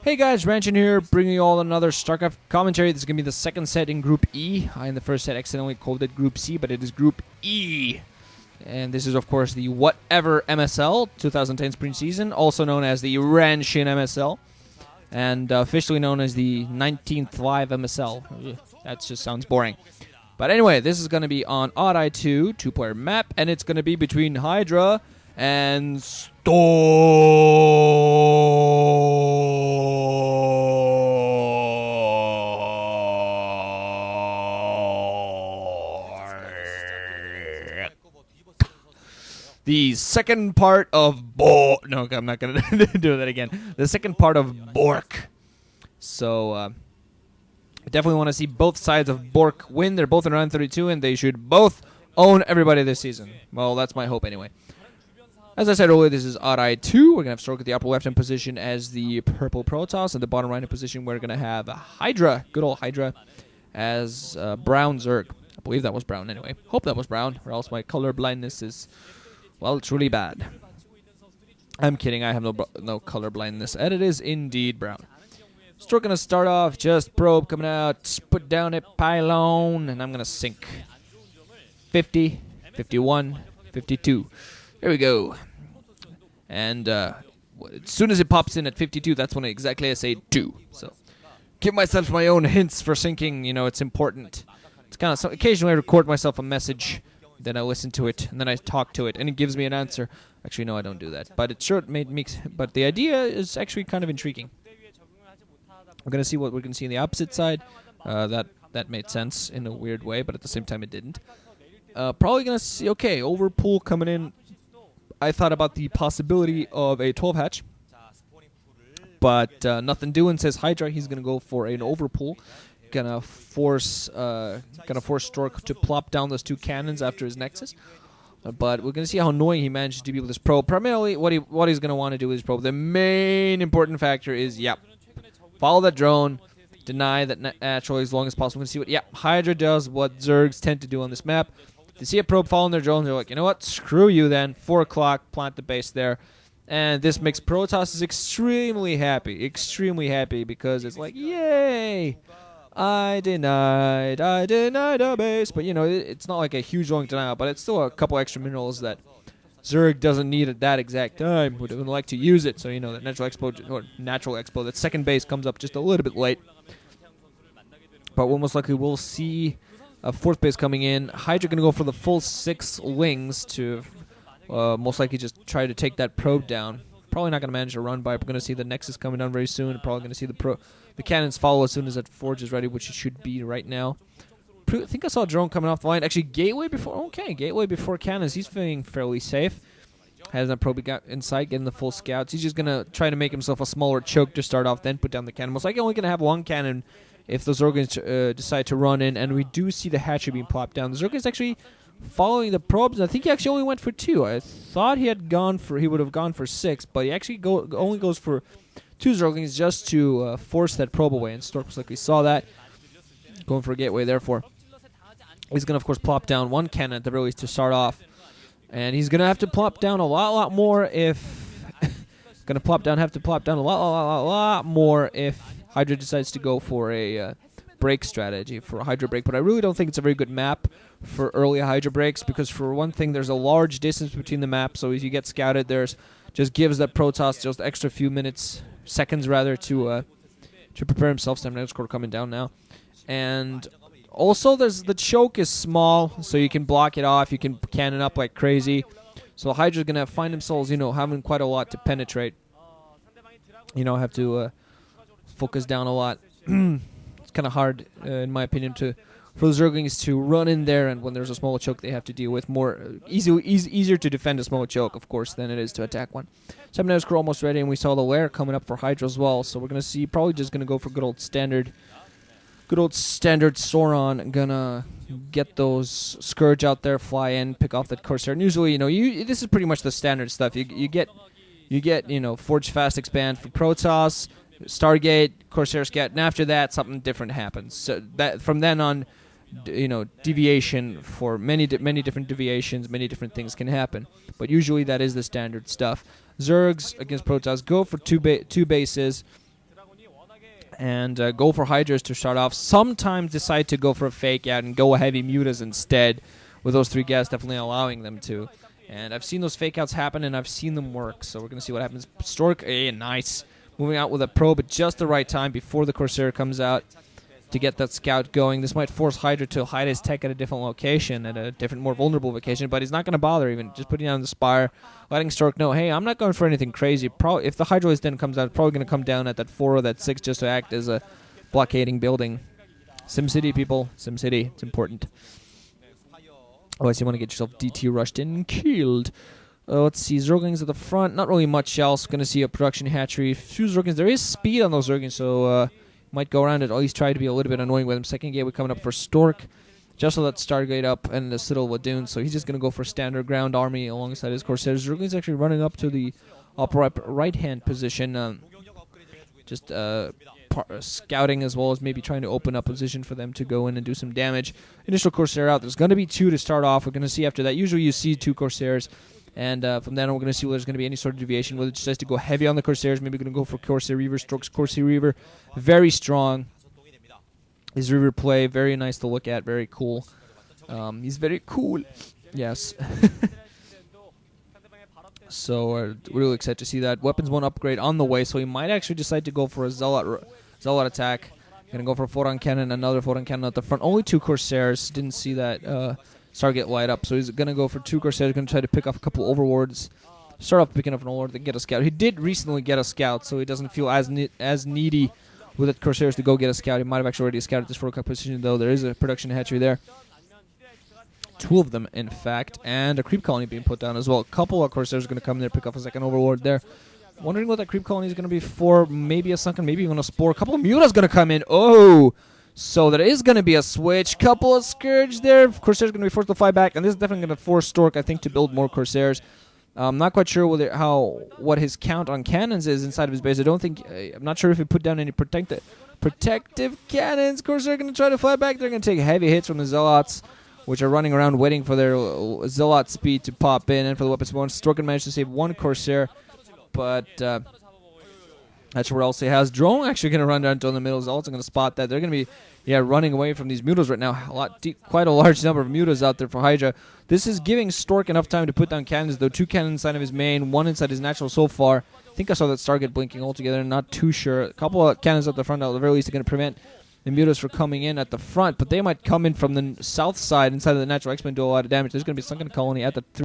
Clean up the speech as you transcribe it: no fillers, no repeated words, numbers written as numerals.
Hey guys, Ranchin here, bringing you all another StarCraft commentary. This is going to be the second set in Group E. I, in the first set, accidentally called it Group C, but it is Group E. And this is, of course, the Whatever MSL, 2010 Spring Season, also known as the Ranchin MSL, and officially known as the 19th Live MSL. That just sounds boring. But anyway, this is going to be on Odd Eye 2, two-player map, and it's going to be between Hydra and Stork. The second part of Bork. No, I'm not going to do that again. The second part of Bork. So, I definitely want to see both sides of Bork win. They're both in round 32, and they should both own everybody this season. Well, that's my hope anyway. As I said earlier, this is Odd Eye 2. We're going to have Stork at the upper left-hand position as the purple protoss. At the bottom right-hand position, we're going to have Hydra, good old Hydra, as brown zerg. I believe that was brown anyway. Hope that was brown, or else my color blindness is, well, truly bad. I'm kidding, I have no color blindness, and it is indeed brown. Stork going to start off, just probe coming out, put down a pylon, and I'm going to sink. 50, 51, 52. There we go. And as soon as it pops in at 52, that's when exactly I say 2. So give myself my own hints for syncing. You know, it's important. It's kind of so occasionally I record myself a message, then I listen to it, and then I talk to it, and it gives me an answer. Actually, no, I don't do that. But it sure made me. But the idea is actually kind of intriguing. We're gonna see what we're gonna see on the opposite side. That made sense in a weird way, but at the same time it didn't. Probably gonna see. Okay, overpool coming in. I thought about the possibility of a 12 hatch, but nothing doing, says Hydra. He's gonna go for an overpool, gonna force Stork to plop down those 2 cannons after his Nexus. But we're gonna see how annoying he manages to be with his probe. Primarily, what he's gonna want to do with his probe. The main important factor is, follow that drone, deny that naturally as long as possible. We're gonna see what Hydra does, what Zergs tend to do on this map. They see a probe following their drone, they're like, you know what, screw you then, 4 o'clock, plant the base there. And this makes Protoss extremely happy, because it's like, yay, I denied a base. But, you know, it's not like a huge long denial, but it's still a couple extra minerals that Zerg doesn't need at that exact time, would like to use it. So, you know, that natural expo, that second base comes up just a little bit late. But we'll most likely we'll see a 4th base coming in. Hydra going to go for the full 6 lings to most likely just try to take that probe down. Probably not going to manage to run by. We're going to see the Nexus coming down very soon. Probably going to see the cannons follow as soon as that Forge is ready, which it should be right now. I think I saw a drone coming off the line. Actually, Gateway before. Okay, Gateway before cannons. He's feeling fairly safe. Has that probe got inside, getting the full scouts. He's just going to try to make himself a smaller choke to start off, then put down the cannon. Most likely only going to have 1 cannon if those organs decide to run in, and we do see the hatchery being plopped down. The Zerg is actually following the probes. I think he actually only went for 2. I thought he would have gone for 6, but he actually only goes for 2 Zerglings just to force that probe away. And Stork was like, we saw that, going for a gateway. Therefore, he's gonna of course plop down 1 cannon at the very least to start off, and he's gonna have to plop down a lot more if have to plop down a lot more if Hydra decides to go for a break strategy, for a Hydra break. But I really don't think it's a very good map for early Hydra breaks, because for one thing, there's a large distance between the maps, so as you get scouted, there's just gives that Protoss just extra few seconds rather, to prepare himself. Stamina score coming down now. And also, the choke is small, so you can block it off, you can cannon up like crazy. So Hydra's going to find themselves, you know, having quite a lot to penetrate. You know, have to focus down a lot. It's kind of hard, in my opinion, for the Zerglings to run in there, and when there's a small choke, they have to deal with easier to defend a small choke, of course, than it is to attack one. 7 minutes crew almost ready, and we saw the lair coming up for Hydra as well. So we're gonna see, probably just gonna go for good old standard Sauron. Gonna get those Scourge out there, fly in, pick off that Corsair. And usually, you know, this is pretty much the standard stuff. You get, you know, Forge Fast Expand for Protoss, Stargate, Corsair Scout, and after that, something different happens. So that from then on, you know, deviation for many different deviations, many different things can happen. But usually that is the standard stuff. Zergs against Protoss go for two bases. and go for Hydras to start off. Sometimes decide to go for a fake out and go heavy mutas instead, with those 3 gas definitely allowing them to. And I've seen those fake outs happen, and I've seen them work. So we're going to see what happens. Stork, nice. Moving out with a probe at just the right time before the Corsair comes out to get that scout going. This might force Hydra to hide his tech at a different location, at a different, more vulnerable location, but he's not going to bother even. Just putting down the Spire, letting Stork know, hey, I'm not going for anything crazy. If the Hydra then comes out, it's probably going to come down at that 4 or that 6 just to act as a blockading building. SimCity, people. SimCity. It's important. Otherwise, you want to get yourself DT rushed in and killed. Let's see. Zerglings at the front. Not really much else. Going to see a production hatchery. Few Zerglings. There is speed on those Zerglings, so might go around it. Always try to be a little bit annoying with him. Second gate, we're coming up for Stork. Just let Stargate up and the Citadel Ladoon, so he's just going to go for standard ground army alongside his Corsairs. Zerglings actually running up to the upper right-hand position. Just scouting as well as maybe trying to open up position for them to go in and do some damage. Initial Corsair out. There's going to be 2 to start off. We're going to see after that. Usually you see 2 Corsairs. And from then on, we're going to see whether there's going to be any sort of deviation, whether it decides to go heavy on the Corsairs. Maybe going to go for Corsair Reaver. Stork's Corsair Reaver. Very strong. His Reaver play, very nice to look at. Very cool. He's very cool. Yes. So we're really excited to see that. Weapons 1 upgrade on the way, so he might actually decide to go for a Zealot attack. Going to go for a photon cannon, another photon cannon at the front. Only 2 Corsairs. Didn't see that Stargate light up, so he's going to go for 2 Corsairs. Going to try to pick off a couple Overlords. Start off picking up an Overlord, then get a Scout. He did recently get a Scout, so he doesn't feel as needy with the Corsairs to go get a Scout. He might have actually already scouted this World Cup position, though. There is a production hatchery there. 2 of them, in fact, and a creep colony being put down as well. A couple of Corsairs are going to come in there, pick off a second Overlord there. Wondering what that creep colony is going to be for. Maybe a Sunken, maybe even a Spore. A couple of Mutas going to come in. Oh! So there is going to be a switch. Couple of Scourge there. Corsairs going to be forced to fly back, and this is definitely going to force Stork, I think, to build more Corsairs. I'm not quite sure what his count on cannons is inside of his base. I'm not sure if he put down any protective cannons. Corsair going to try to fly back. They're going to take heavy hits from the Zealots, which are running around waiting for their Zealot speed to pop in, and for the weapons bonus. Stork can manage to save 1 Corsair, but that's where else he has. Drone actually going to run down to the middle. Zealots are going to spot that. They're going to be running away from these Mutas right now. Quite a large number of Mutas out there for Hydra. This is giving Stork enough time to put down cannons, though. 2 cannons inside of his main, 1 inside his natural so far. I think I saw that Stargate blinking altogether. Not too sure. A couple of cannons at the front, at the very least, are going to prevent the Mutas from coming in at the front, but they might come in from the south side inside of the natural X-Men, do a lot of damage. There's going to be a Sunken colony at the